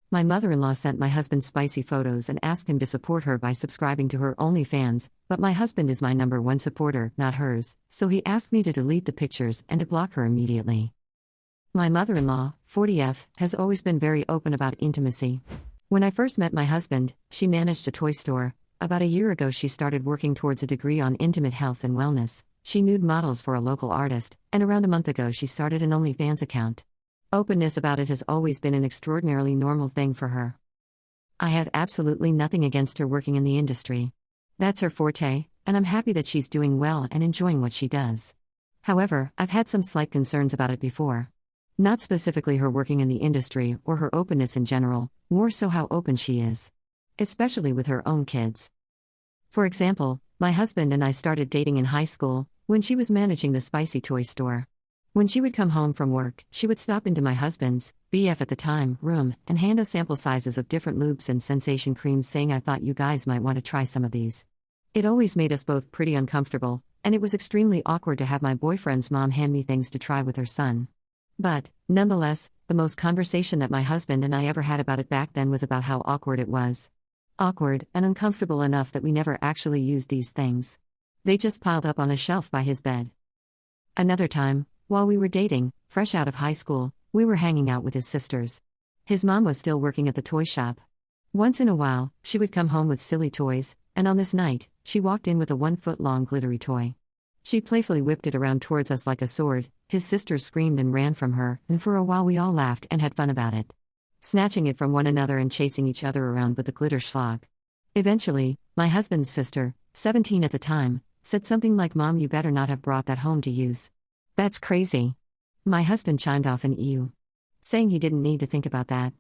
My mother-in-law sent my husband spicy photos and asked him to support her by subscribing to her OnlyFans, but my husband is my number one supporter, not hers, so he asked me to delete the pictures and to block her immediately. My mother-in-law, 40F, has always been very open about intimacy. When I first met my husband, she managed a toy store. About a year ago she started working towards a degree on intimate health and wellness. She nude models for a local artist, and around a month ago she started an OnlyFans account. Openness about it has always been an extraordinarily normal thing for her. I have absolutely nothing against her working in the industry. That's her forte, and I'm happy that she's doing well and enjoying what she does. However, I've had some slight concerns about it before. Not specifically her working in the industry or her openness in general, more so how open she is. Especially with her own kids. For example, my husband and I started dating in high school, when she was managing the spicy toy store. When she would come home from work, she would stop into my husband's, BF at the time, room, and hand us sample sizes of different lubes and sensation creams saying I thought you guys might want to try some of these. It always made us both pretty uncomfortable, and it was extremely awkward to have my boyfriend's mom hand me things to try with her son. But, nonetheless, the most conversation that my husband and I ever had about it back then was about how awkward it was. Awkward and uncomfortable enough that we never actually used these things. They just piled up on a shelf by his bed. Another time, while we were dating, fresh out of high school, we were hanging out with his sisters. His mom was still working at the toy shop. Once in a while, she would come home with silly toys, and on this night, she walked in with a 1-foot-long glittery toy. She playfully whipped it around towards us like a sword. His sisters screamed and ran from her, and for a while we all laughed and had fun about it. Snatching it from one another and chasing each other around with the glitter schlag. Eventually, my husband's sister, 17 at the time, said something like, "Mom, you better not have brought that home to use. That's crazy." My husband chimed off in ew, saying he didn't need to think about that.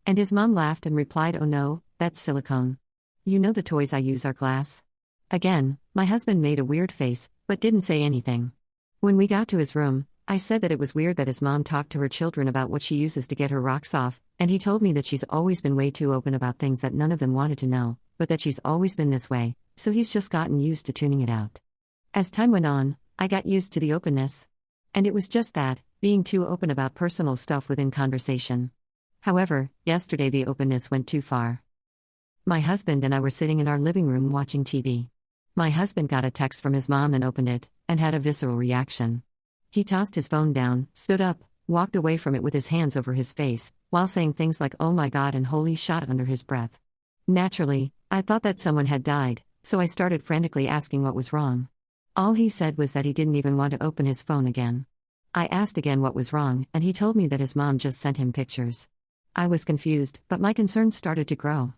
And his mom laughed and replied, "Oh no, that's silicone. You know the toys I use are glass." Again, my husband made a weird face, but didn't say anything. When we got to his room, I said that it was weird that his mom talked to her children about what she uses to get her rocks off, and he told me that she's always been way too open about things that none of them wanted to know, but that she's always been this way, so he's just gotten used to tuning it out. As time went on, I got used to the openness. And it was just that, being too open about personal stuff within conversation. However, yesterday the openness went too far. My husband and I were sitting in our living room watching TV. My husband got a text from his mom and opened it, and had a visceral reaction. He tossed his phone down, stood up, walked away from it with his hands over his face, while saying things like "oh my god" and "holy shit" under his breath. Naturally, I thought that someone had died, so I started frantically asking what was wrong. All he said was that he didn't even want to open his phone again. I asked again what was wrong, and he told me that his mom just sent him pictures. I was confused, but my concerns started to grow.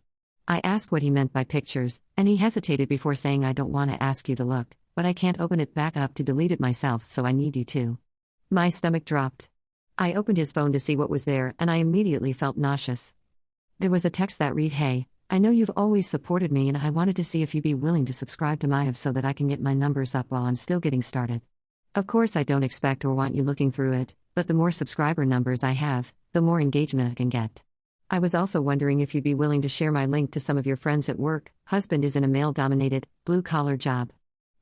I asked what he meant by pictures, and he hesitated before saying, "I don't want to ask you to look, but I can't open it back up to delete it myself, so I need you to." My stomach dropped. I opened his phone to see what was there, and I immediately felt nauseous. There was a text that read, "Hey, I know you've always supported me and I wanted to see if you'd be willing to subscribe to my so that I can get my numbers up while I'm still getting started. Of course I don't expect or want you looking through it, but the more subscriber numbers I have, the more engagement I can get. I was also wondering if you'd be willing to share my link to some of your friends at work. Husband is in a male-dominated, blue-collar job.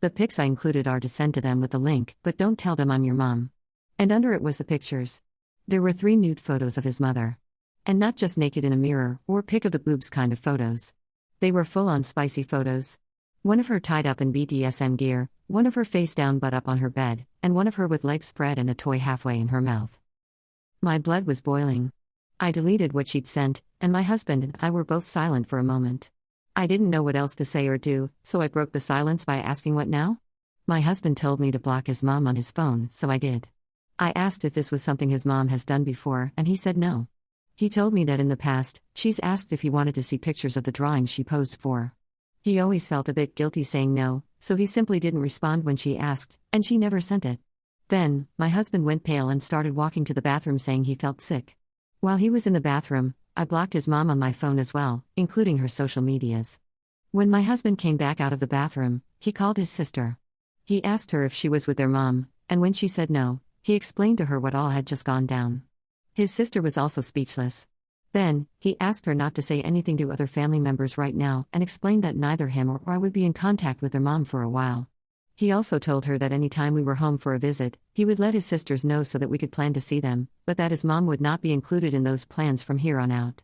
The pics I included are to send to them with the link, but don't tell them I'm your mom." And under it was the pictures. There were 3 nude photos of his mother. And not just naked in a mirror, or pic of the boobs kind of photos. They were full-on spicy photos. One of her tied up in BDSM gear, one of her face down butt up on her bed, and one of her with legs spread and a toy halfway in her mouth. My blood was boiling. I deleted what she'd sent, and my husband and I were both silent for a moment. I didn't know what else to say or do, so I broke the silence by asking, "What now?" My husband told me to block his mom on his phone, so I did. I asked if this was something his mom has done before, and he said no. He told me that in the past, she's asked if he wanted to see pictures of the drawings she posed for. He always felt a bit guilty saying no, so he simply didn't respond when she asked, and she never sent it. Then, my husband went pale and started walking to the bathroom saying he felt sick. While he was in the bathroom, I blocked his mom on my phone as well, including her social medias. When my husband came back out of the bathroom, he called his sister. He asked her if she was with their mom, and when she said no, he explained to her what all had just gone down. His sister was also speechless. Then, he asked her not to say anything to other family members right now and explained that neither him or I would be in contact with their mom for a while. He also told her that any time we were home for a visit, he would let his sisters know so that we could plan to see them, but that his mom would not be included in those plans from here on out.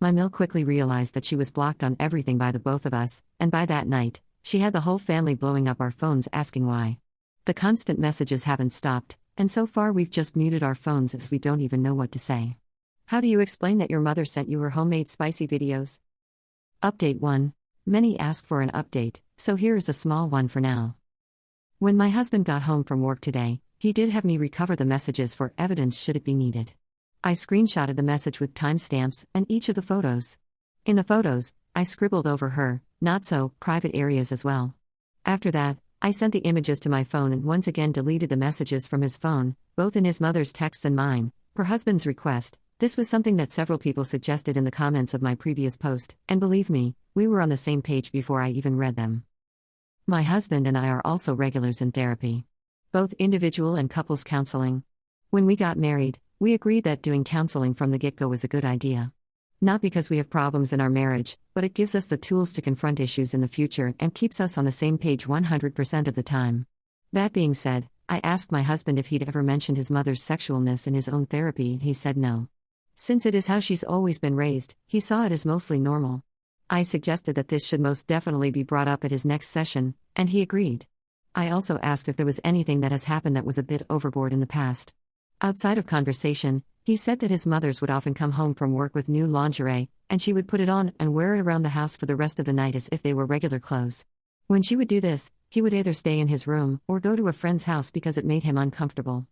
My Mill quickly realized that she was blocked on everything by the both of us, and by that night, she had the whole family blowing up our phones asking why. The constant messages haven't stopped, and so far we've just muted our phones as we don't even know what to say. How do you explain that your mother sent you her homemade spicy videos? Update 1. Many ask for an update, so here is a small one for now. When my husband got home from work today, he did have me recover the messages for evidence should it be needed. I screenshotted the message with timestamps and each of the photos. In the photos, I scribbled over her, not so, private areas as well. After that, I sent the images to my phone and once again deleted the messages from his phone, both in his mother's texts and mine, per husband's request. This was something that several people suggested in the comments of my previous post, and believe me, we were on the same page before I even read them. My husband and I are also regulars in therapy, both individual and couples counseling. When we got married, we agreed that doing counseling from the get-go was a good idea. Not because we have problems in our marriage, but it gives us the tools to confront issues in the future and keeps us on the same page 100% of the time. That being said, I asked my husband if he'd ever mentioned his mother's sexualness in his own therapy, and he said no. Since it is how she's always been raised, he saw it as mostly normal. I suggested that this should most definitely be brought up at his next session, and he agreed. I also asked if there was anything that has happened that was a bit overboard in the past. Outside of conversation, he said that his mothers would often come home from work with new lingerie, and she would put it on and wear it around the house for the rest of the night as if they were regular clothes. When she would do this, he would either stay in his room or go to a friend's house because it made him uncomfortable.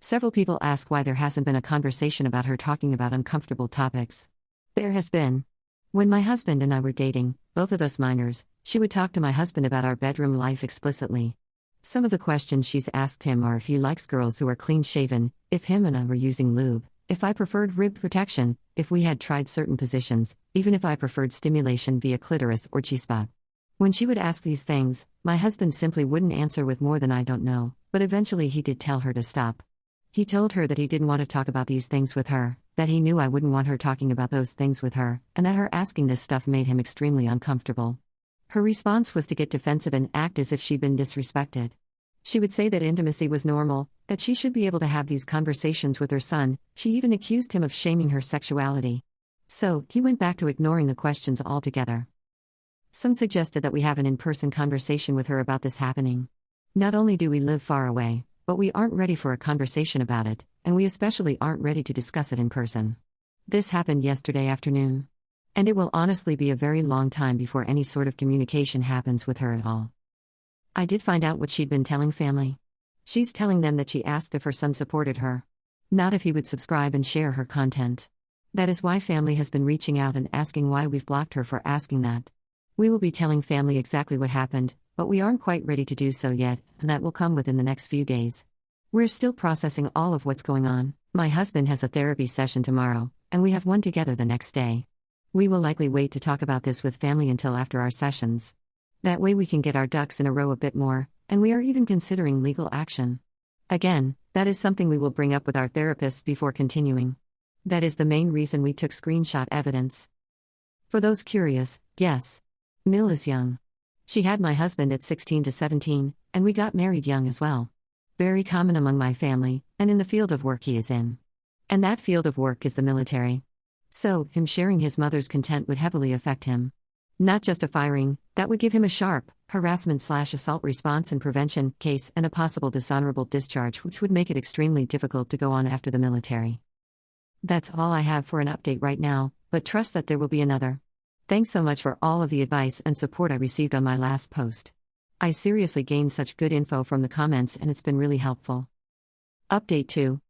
Several people ask why there hasn't been a conversation about her talking about uncomfortable topics. There has been. When my husband and I were dating, both of us minors, she would talk to my husband about our bedroom life explicitly. Some of the questions she's asked him are if he likes girls who are clean-shaven, if him and I were using lube, if I preferred rib protection, if we had tried certain positions, even if I preferred stimulation via clitoris or G-spot. When she would ask these things, my husband simply wouldn't answer with more than I don't know, but eventually he did tell her to stop. He told her that he didn't want to talk about these things with her, that he knew I wouldn't want her talking about those things with her, and that her asking this stuff made him extremely uncomfortable. Her response was to get defensive and act as if she'd been disrespected. She would say that intimacy was normal, that she should be able to have these conversations with her son. She even accused him of shaming her sexuality. So, he went back to ignoring the questions altogether. Some suggested that we have an in-person conversation with her about this happening. Not only do we live far away, but we aren't ready for a conversation about it, and we especially aren't ready to discuss it in person. This happened yesterday afternoon. And it will honestly be a very long time before any sort of communication happens with her at all. I did find out what she'd been telling family. She's telling them that she asked if her son supported her, not if he would subscribe and share her content. That is why family has been reaching out and asking why we've blocked her for asking that. We will be telling family exactly what happened, but we aren't quite ready to do so yet, and that will come within the next few days. We're still processing all of what's going on. My husband has a therapy session tomorrow, and we have one together the next day. We will likely wait to talk about this with family until after our sessions. That way we can get our ducks in a row a bit more, and we are even considering legal action. Again, that is something we will bring up with our therapists before continuing. That is the main reason we took screenshot evidence. For those curious, yes, Mill is young. She had my husband at 16 to 17, and we got married young as well. Very common among my family, and in the field of work he is in. And that field of work is the military. So, him sharing his mother's content would heavily affect him. Not just a firing, that would give him a sharp, harassment/assault response and prevention case and a possible dishonorable discharge, which would make it extremely difficult to go on after the military. That's all I have for an update right now, but trust that there will be another. Thanks so much for all of the advice and support I received on my last post. I seriously gained such good info from the comments and it's been really helpful. Update 2.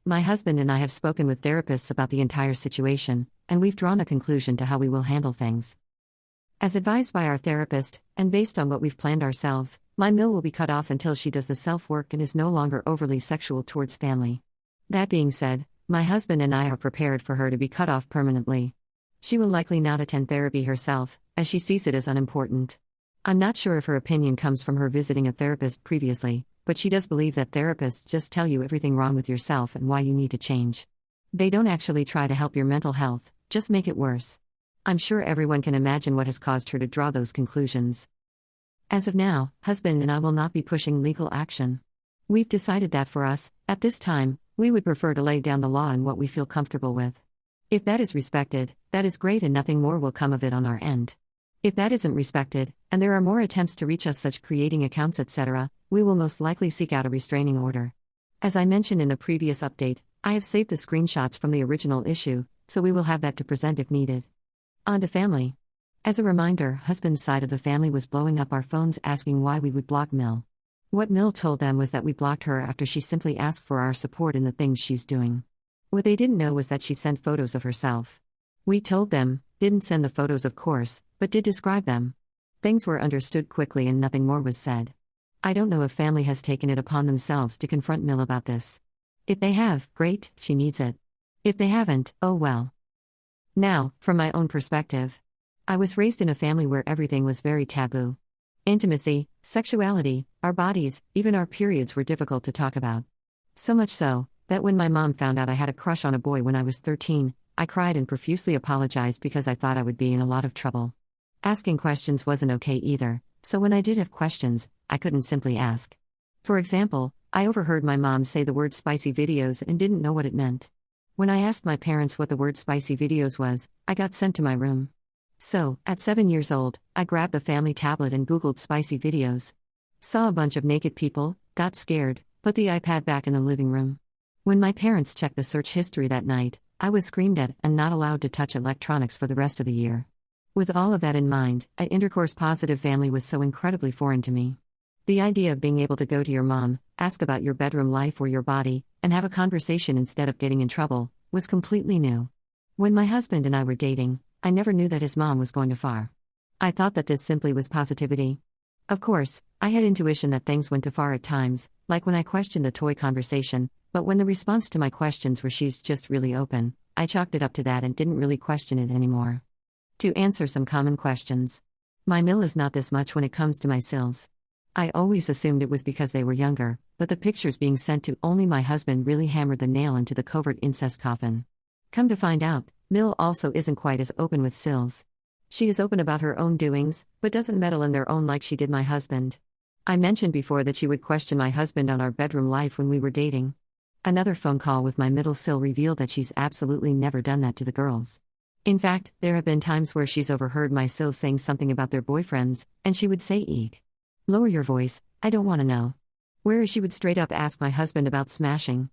My husband and I have spoken with therapists about the entire situation, and we've drawn a conclusion to how we will handle things. As advised by our therapist, and based on what we've planned ourselves, my Mill will be cut off until she does the self-work and is no longer overly sexual towards family. That being said, my husband and I are prepared for her to be cut off permanently. She will likely not attend therapy herself, as she sees it as unimportant. I'm not sure if her opinion comes from her visiting a therapist previously, but she does believe that therapists just tell you everything wrong with yourself and why you need to change. They don't actually try to help your mental health, just make it worse. I'm sure everyone can imagine what has caused her to draw those conclusions. As of now, husband and I will not be pushing legal action. We've decided that for us, at this time, we would prefer to lay down the law and what we feel comfortable with. If that is respected, that is great and nothing more will come of it on our end. If that isn't respected, and there are more attempts to reach us such creating accounts etc., we will most likely seek out a restraining order. As I mentioned in a previous update, I have saved the screenshots from the original issue, so we will have that to present if needed. On to family. As a reminder, husband's side of the family was blowing up our phones asking why we would block Mill. What Mill told them was that we blocked her after she simply asked for our support in the things she's doing. What they didn't know was that she sent photos of herself. We told them, didn't send the photos of course, but did describe them. Things were understood quickly and nothing more was said. I don't know if family has taken it upon themselves to confront Mill about this. If they have, great, she needs it. If they haven't, oh well. Now, from my own perspective. I was raised in a family where everything was very taboo. Intimacy, sexuality, our bodies, even our periods were difficult to talk about. So much so, that when my mom found out I had a crush on a boy when I was 13, I cried and profusely apologized because I thought I would be in a lot of trouble. Asking questions wasn't okay either, so when I did have questions, I couldn't simply ask. For example, I overheard my mom say the word spicy videos and didn't know what it meant. When I asked my parents what the word spicy videos was, I got sent to my room. So, at 7 years old, I grabbed the family tablet and Googled spicy videos. Saw a bunch of naked people, got scared, put the iPad back in the living room. When my parents checked the search history that night, I was screamed at and not allowed to touch electronics for the rest of the year. With all of that in mind, an intercourse-positive family was so incredibly foreign to me. The idea of being able to go to your mom, ask about your bedroom life or your body, and have a conversation instead of getting in trouble, was completely new. When my husband and I were dating, I never knew that his mom was going too far. I thought that this simply was positivity. Of course, I had intuition that things went too far at times, like when I questioned the toy conversation, but when the response to my questions were she's just really open, I chalked it up to that and didn't really question it anymore. To answer some common questions. My Mill is not this much when it comes to my sills. I always assumed it was because they were younger, but the pictures being sent to only my husband really hammered the nail into the covert incest coffin. Come to find out, Mill also isn't quite as open with sills. She is open about her own doings, but doesn't meddle in their own like she did my husband. I mentioned before that she would question my husband on our bedroom life when we were dating. Another phone call with my middle sill revealed that she's absolutely never done that to the girls. In fact, there have been times where she's overheard my sills saying something about their boyfriends, and she would say, "Eek. Lower your voice, I don't want to know." Whereas she would straight up ask my husband about smashing.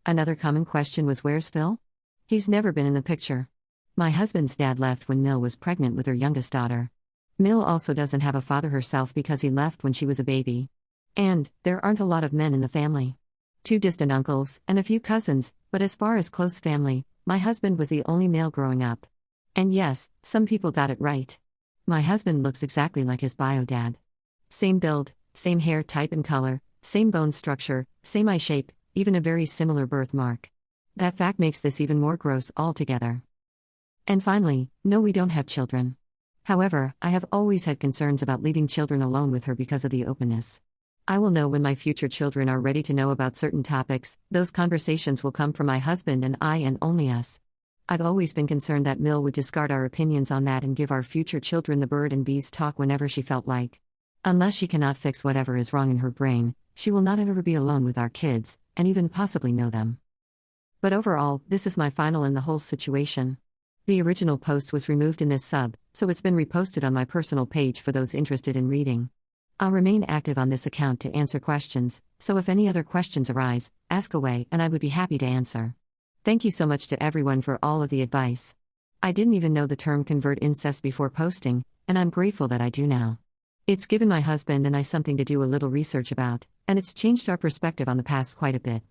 Another common question was, "Where's Phil?" He's never been in the picture. My husband's dad left when Mill was pregnant with her youngest daughter. Mill also doesn't have a father herself because he left when she was a baby. And, there aren't a lot of men in the family. 2 distant uncles, and a few cousins, but as far as close family, my husband was the only male growing up. And yes, some people got it right. My husband looks exactly like his bio dad. Same build, same hair type and color, same bone structure, same eye shape, even a very similar birthmark. That fact makes this even more gross altogether. And finally, no, we don't have children. However, I have always had concerns about leaving children alone with her because of the openness. I will know when my future children are ready to know about certain topics. Those conversations will come from my husband and I and only us. I've always been concerned that Mill would discard our opinions on that and give our future children the bird and bees talk whenever she felt like. Unless she cannot fix whatever is wrong in her brain, she will not ever be alone with our kids, and even possibly know them. But overall, this is my final in the whole situation. The original post was removed in this sub, so it's been reposted on my personal page for those interested in reading. I'll remain active on this account to answer questions, so if any other questions arise, ask away and I would be happy to answer. Thank you so much to everyone for all of the advice. I didn't even know the term convert incest before posting, and I'm grateful that I do now. It's given my husband and I something to do a little research about, and it's changed our perspective on the past quite a bit.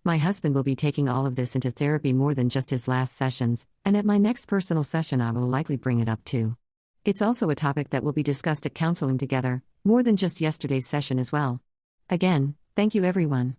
My husband will be taking all of this into therapy more than just his last sessions, and at my next personal session I will likely bring it up too. It's also a topic that will be discussed at counseling together, more than just yesterday's session as well. Again, thank you everyone.